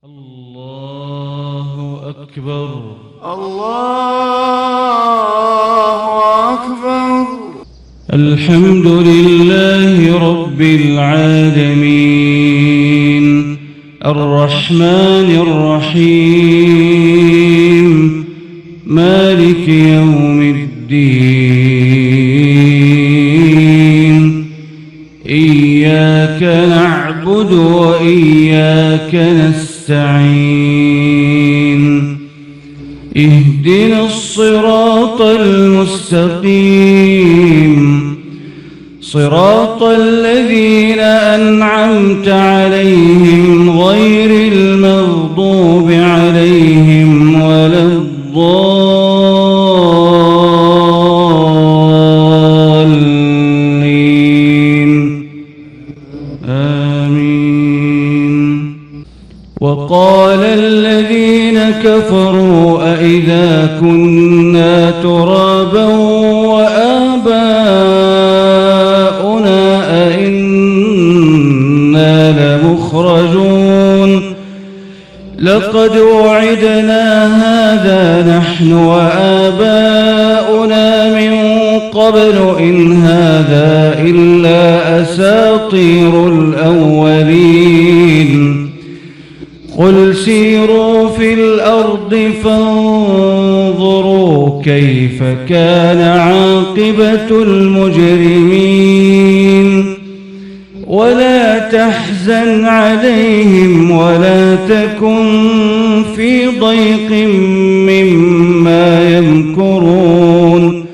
الله أكبر الله أكبر. الحمد لله رب العالمين الرحمن الرحيم مالك يوم الدين إياك نعبد وإياك نستعين اهدنا الصراط المستقيم صراط الذين أنعمت عليهم غير المغضوب عليهم ولا الضالين آمين. وقال الذين كفروا أئذا كنا ترابا وآباؤنا أئنا لمخرجون لقد وعدنا هذا نحن وآباؤنا من قبل إن هذا إلا أساطير الأولين قل سيروا في الأرض فانظروا كيف كان عاقبة المجرمين ولا تحزن عليهم ولا تكن في ضيق مما يمكرون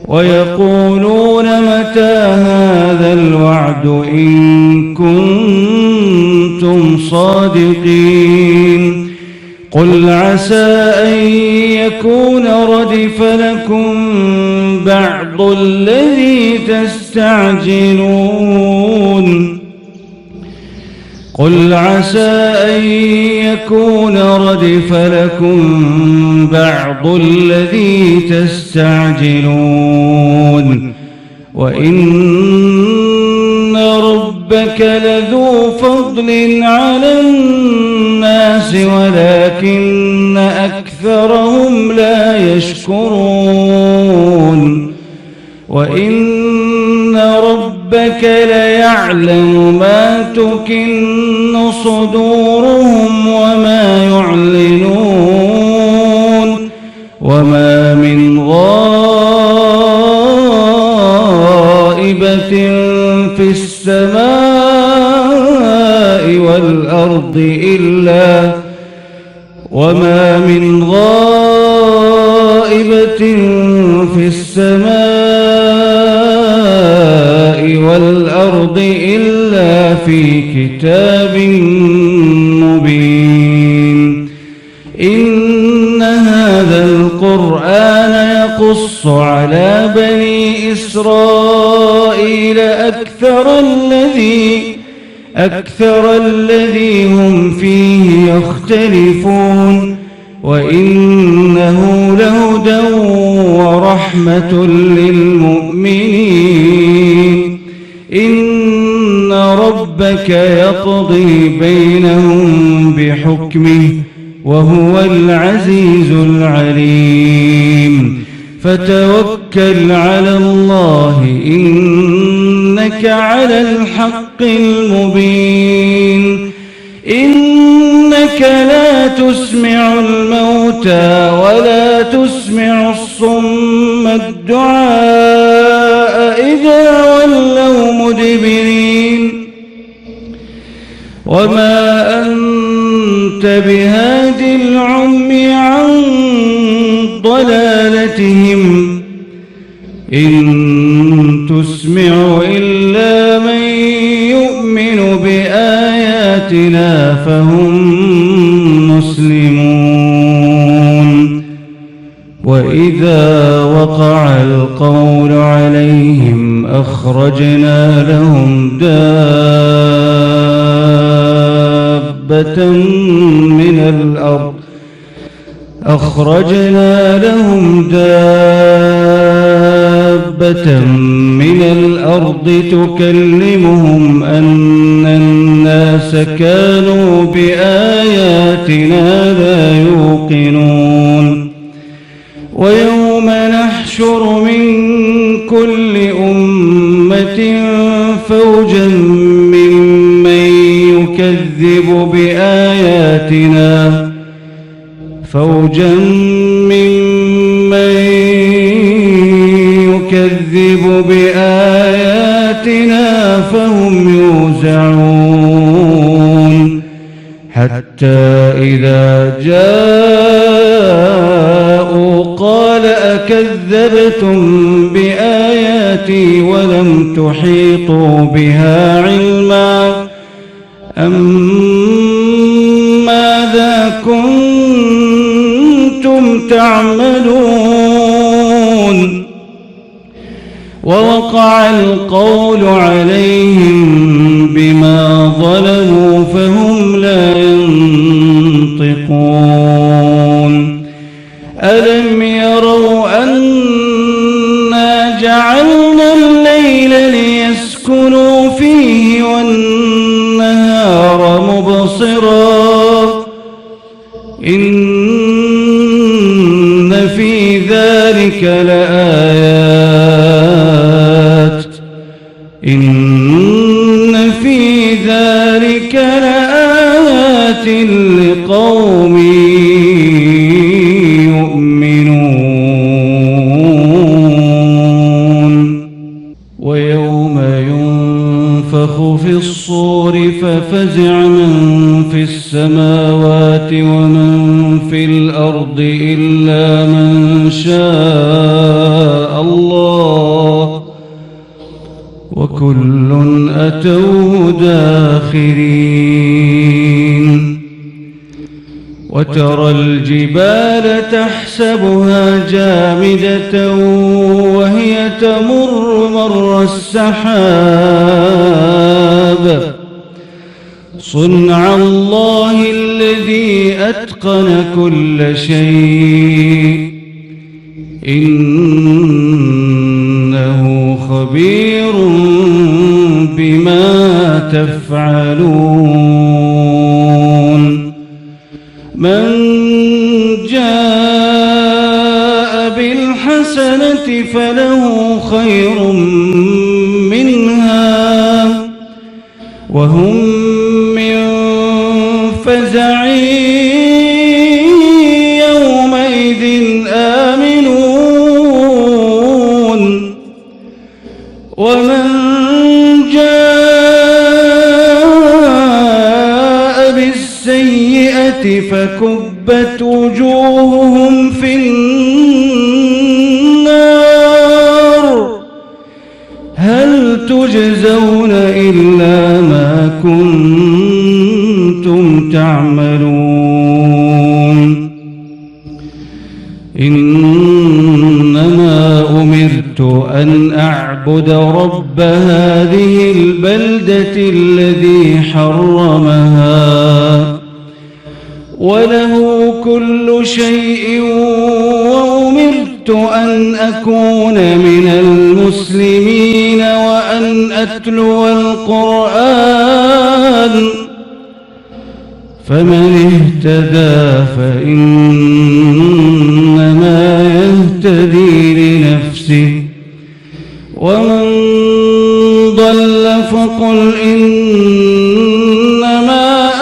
ويقولون متى هذا الوعد إن كنتم صادقين قل عسى أن يكون ردف لكم بعض الذي تستعجلون قل عسى أن يكون ردف لكم بعض الذي تستعجلون وإن ربك لذو فضل على الناس ولكن أكثرهم لا يشكرون وإن ربك ليعلم ما تكن صدورهم وما يعلنون وما من غائبة في السماء والأرض إلا في كتاب مبين إن هذا القرآن يقص على بني إسرائيل أكثر الذي هم فيه يختلفون وإنه لهدى ورحمة للمؤمنين إن ربك يقضي بينهم بحكمه وهو العزيز العليم فتوكل على الله إنك على الحق المبين إنك لا تسمع الموتى ولا تسمع الصم الدعاء إذا ولوا مدبرين وما أنت بهاد العمي عن ضلالتهم إن تسمع إلا من يؤمن بآياتنا فهم مسلمون وإذا وقع القول عليهم أخرجنا لهم دابة دابة من الأرض تكلمهم أن الناس كانوا بآياتنا لا يوقنون ويوم نحشر من كل أمة فوجا ممن يكذب بآياتنا فهم يوزعون حتى إذا جاءوا قال أكذبتم بآياتي ولم تحيطوا بها علما أم ماذا كنتم تعملون ووقع القول عليهم بما ظلموا فهم لا ينطقون ألم يروا أنا جعلنا الليل ليسكنوا فيه والنهار مبصرا إن في ذلك لآيات لقوم يؤمنون ويوم ينفخ في الصور ففزع من في السماوات ومن في الأرض إلا من شاء الله وكل أتوه داخرين وترى الجبال تحسبها جامدة وهي تمر مر السحاب صنع الله الذي أتقن كل شيء إنه خبير بما تفعلون من جاء بالحسنة فله خير منها وهم من فزع يومئذ آمنون ومن جاء بالسيئة فكبت وجوههم في النار هل تجزون إلا ما كنتم تعملون إنما أمرت أن أعبد رب هذه البلدة الذي حرمها وله كل شيء وأمرت أن أكون من المسلمين وأن أتلو القرآن فمن اهتدى فإنما يهتدي لنفسه ومن ضل فقل إنما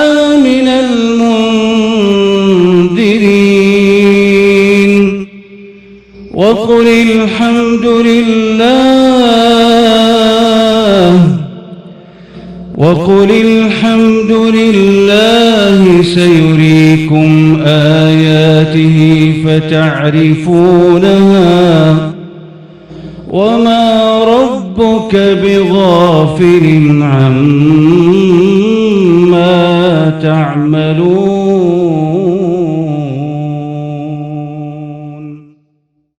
أنا من المنذرين وقل الحمد لله سيريكم آياته فتعرفونها وما ربك بغافل عما تعملون